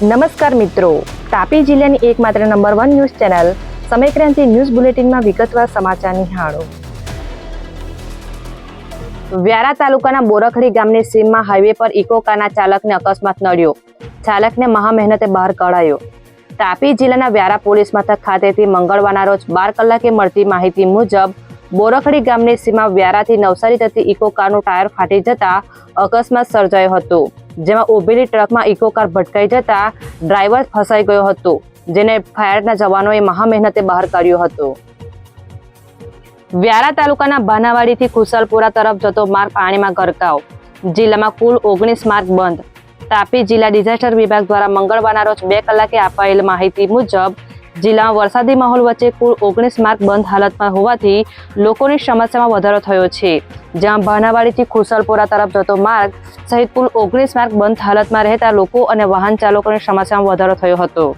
નમસ્કાર મિત્રો, તાપી જિલ્લાની એકમાત્ર number 1 news channel Samaykranti news બુલેટિનમાં વિગતવાર સમાચાર નિહાળો. વ્યારા તાલુકાના બોરખડી ગામની સીમમાં હાઈવે પર ઇકો કારના ચાલકને અકસ્માત નડ્યો. ચાલકને મહા મહેનતે બહાર કઢાયો. તાપી જિલ્લાના વ્યારા પોલીસ મથક ખાતેથી મંગળવારના રોજ 12 કલાકે મળતી માહિતી મુજબ બોરખડી ગામની સીમમાં વ્યારાથી નવસારી જતી ઇકો કારનું ટાયર ફાટી જતા અકસ્માત સર્જાયો હતો, જેમાં ઉભેલી ટ્રકમાં ઇકો કાર ભટકાઈ જતા ડ્રાઈવર ફસાઈ ગયો હતો, જેને ફાયરના જવાનોએ મહા મહેનતે બહાર કાઢ્યો હતો. વ્યારા તાલુકાના ભાનાવાડીથી ખુશાલપુરા તરફ જતો માર્ગ પાણીમાં ગરકાવ. જિલ્લામાં કુલ 19 માર્ગ બંધ. તાપી જિલ્લા ડિઝાસ્ટર વિભાગ દ્વારા મંગળવારના રોજ 2 કલાકે અપાયેલ માહિતી મુજબ જિલ્લામાં વરસાદી માહોલ વચ્ચે કુલ 19 માર્ગ બંધ હાલતમાં હોવાથી લોકોની સમસ્યામાં વધારો થયો છે, જ્યાં ભાનાવાડીથી ખુશાલપુરા તરફ જતો માર્ગ સહિત કુલ 19 માર્ગ બંધ હાલતમાં રહેતા લોકો અને વાહન ચાલકોની સમસ્યામાં વધારો થયો હતો.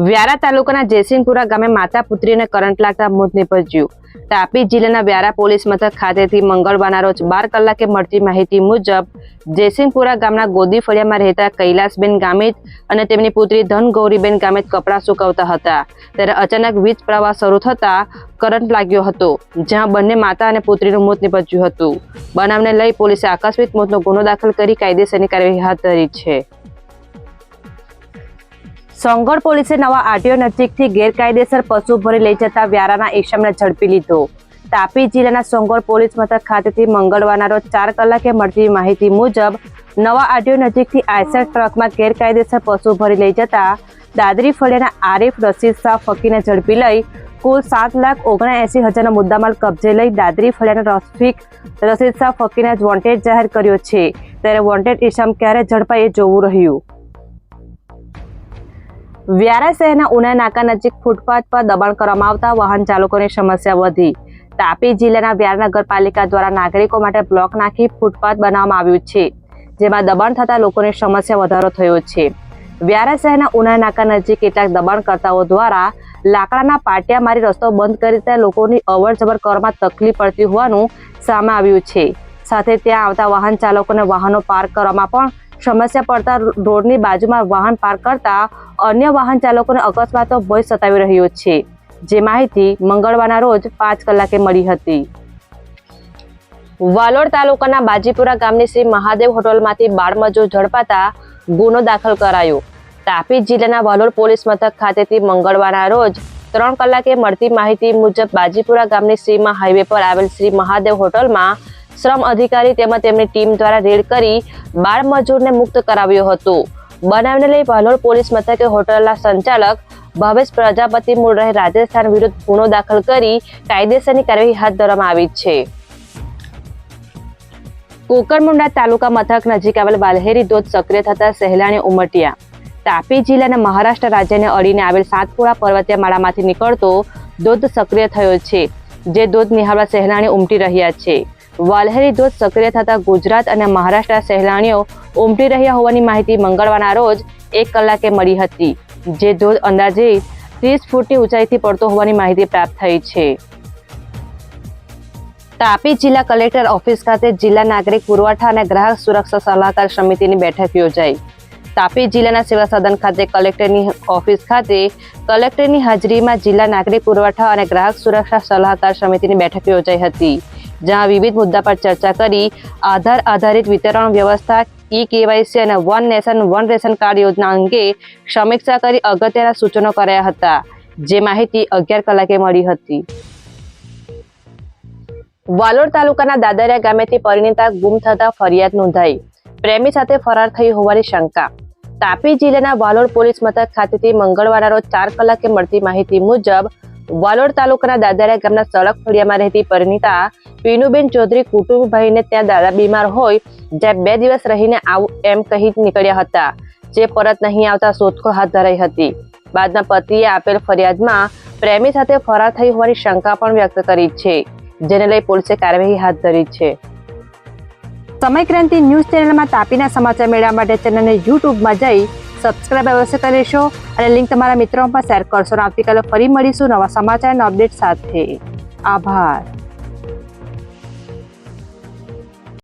વ્યારા તાલુકાના જયસિંહપુરા ગામે માતા પુત્રીને કરંટ લાગતા મોત નીપજ્યું. તાપી જિલ્લાના વ્યારા પોલીસ મથક ખાતેથી મંગળવારના રોજ 12 કલાકે મળતી માહિતી મુજબ જયસિંહપુરા ગામના ગોદી ફળિયામાં રહેતા કૈલાસબેન ગામિત અને તેમની પુત્રી ધનગૌરીબેન ગામિત કપડાં સુકવતા હતા, ત્યારે અચાનક વીજ પ્રવાહ શરૂ થતા કરંટ લાગ્યો હતો, જ્યાં બંને માતા અને પુત્રીનું મોત નીપજ્યું હતું. બનાવને લઈ પોલીસે આકસ્મિક મોતનો ગુનો દાખલ કરી કાયદેસરની કાર્યવાહી હાથ ધરી છે. સોંગઢ પોલીસે નવા આરટીઓ નજીકથી ગેરકાયદેસર પશુ ભરી લઈ જતા વ્યારાના ઈસમને ઝડપી લીધો. તાપી જિલ્લાના સોંગઢ પોલીસ મથક ખાતેથી મંગળવારના રોજ 4 કલાકે મળતી માહિતી મુજબ નવા આરટીઓ નજીકથી આઈસર ટ્રકમાં ગેરકાયદેસર પશુ ભરી લઈ જતા દાદરી ફળિયાના આરીફ રશીદ શાહ ફકીને ઝડપી લઈ કુલ 7,79,000નો મુદ્દામાલ કબજે લઈ દાદરી ફળિયાના રફીક રશીદ શાહ ફકીને વોન્ટેડ જાહેર કર્યો છે, ત્યારે વોન્ટેડ ઈસમ ક્યારે ઝડપાય એ જોવું રહ્યું. વ્યારા શહેરના ઉના નાકા નજીક ફૂટપાથ પર દબાણ કરવામાં આવતા વાહન ચાલકોની સમસ્યા વધી. તાપી જિલ્લાના વ્યારા નગરપાલિકા દ્વારા નાગરિકો માટે બ્લોક નાખી ફૂટપાથ બનાવવામાં આવ્યું છે, જેમાં દબાણ થતા લોકોની સમસ્યા વધારો થયો છે. વ્યારા શહેરના ઉના નાકા નજીક કેટલાક દબાણકર્તાઓ દ્વારા લાકડાના પાટિયા મારી રસ્તો બંધ કરી દેતા લોકોની અવર જવર કરવામાં તકલીફ પડતી હોવાનું સામે આવ્યું છે. સાથે ત્યાં આવતા વાહન ચાલકોને વાહનો પાર્ક કરવામાં પણ સમસ્યા પડતા રોડની બાજુમાં વાહન પાર્ક કરતા અન્ય વાહન ચાલકોને અકસ્માતનો ભય સતાવી રહ્યો છે, જે માહિતી મંગળવારના રોજ 5 કલાકે મળી હતી. વાલોડ તાલુકાના બાજીપુરા ગામની શ્રી મહાદેવ હોટલમાંથી બાળમજૂર ઝડપાતા ગુનો દાખલ કરાયો. તાપી જિલ્લાના વાલોડ પોલીસ મથક ખાતેથી મંગળવારના રોજ 3 કલાકે મળતી માહિતી મુજબ બાજીપુરા ગામની સીમા હાઈવે પર આવેલ શ્રી મહાદેવ હોટલમાં શ્રમ અધિકારી તેમજ તેમની ટીમ દ્વારા રેડ કરી બાળમજૂરને મુક્ત કરાવ્યો હતો. બનાવને લઈ વાલોડ પોલીસ મથકે હોટલના સંચાલક ભાવેશ પ્રજાપતિ મૂળ રહે રાજસ્થાન વિરુદ્ધ ગુનો દાખલ કરી કાયદેસરની કાર્યવાહી હાથ ધરવામાં આવી છે. કુકરમુંડા તાલુકા મથક નજીક આવેલ વાલહેરી ધોધ સક્રિય થતા સહેલાણીઓ ઉમટ્યા. તાપી જિલ્લાના મહારાષ્ટ્ર રાજ્યને અડીને આવેલ સાતપુરા પર્વતીય માળામાંથી નીકળતો ધોધ સક્રિય થયો છે, જે ધોધ નિહાળવા સહેલાણીઓ ઉમટી રહ્યા છે. વાલહેરી ધોધ સક્રિય થતા ગુજરાત અને મહારાષ્ટ્ર સહેલાણીઓ ઉમટી રહ્યા હોવાની માહિતી મંગળવારના રોજ 1 કલાકે મળી હતી, જે ધોધ અંદાજે 30 ફૂટની ઊંચાઈથી પડતો હોવાની માહિતી પ્રાપ્ત થઈ છે. તાપી જિલ્લા કલેક્ટર ઓફિસ ખાતે જિલ્લા નાગરિક પુરવઠા અને ગ્રાહક સુરક્ષા સલાહકાર સમિતિની બેઠક યોજાઈ. તાપી જિલ્લાના સેવા સદન ખાતે કલેક્ટરની ઓફિસ ખાતે કલેક્ટરની હાજરીમાં જિલ્લા નાગરિક પુરવઠા અને ગ્રાહક સુરક્ષા સલાહકાર સમિતિની બેઠક યોજાઈ હતી, જ્યાં વિવિધ મુદ્દા પર ચર્ચા કરી આધાર આધારિત વિતરણ વ્યવસ્થા, ઈ-કેવાયસી અને one nation one ration card યોજના અંગે સમીક્ષા કરી અગત્યના સૂચનો કર્યા હતા, જે માહિતી 11 કલાકે મળી હતી. વાલોડ તાલુકાના દાદરિયા ગામેથી પરિણીતા ગુમ થતા ફરિયાદ નોંધાઈ. પ્રેમી સાથે ફરાર થઈ હોવાની શંકા. તાપી જિલ્લાના વાલોડ પોલીસ મથક ખાતેથી મંગળવારના રોજ 4 કલાકે મળતી માહિતી મુજબ વાલોડ તાલુકાના દાદરિયા ગામના સડક ફળિયામાં રહેતી પરિણીતા પીનુબેન ચૌધરી કુટુંબભાઈને ત્યાં દાદા બીમાર હોય જ્યાં 2 દિવસ રહીને આવું એમ કહી નીકળ્યા હતા, જે પરત નહીં આવતા શોધખોળ હાથ ધરાઈ હતી. બાદમાં પતિએ આપેલ ફરિયાદમાં પ્રેમી સાથે ફરાર થઈ હોવાની શંકા પણ વ્યક્ત કરી છે, જેને લઈ પોલીસે કાર્યવાહી હાથ ધરી છે. સમયક્રાંતિ ન્યૂઝ ચેનલમાં તાપીના સમાચાર મેળવવા માટે ચેનલને યુટ્યુબમાં જઈ સબસ્ક્રાઇબ અવશ્ય કરશો અને લિંક તમારા મિત્રોમાં શેર કરશો. આવતીકાલે ફરી મળીશું નવા સમાચારના અપડેટ સાથે. આભાર.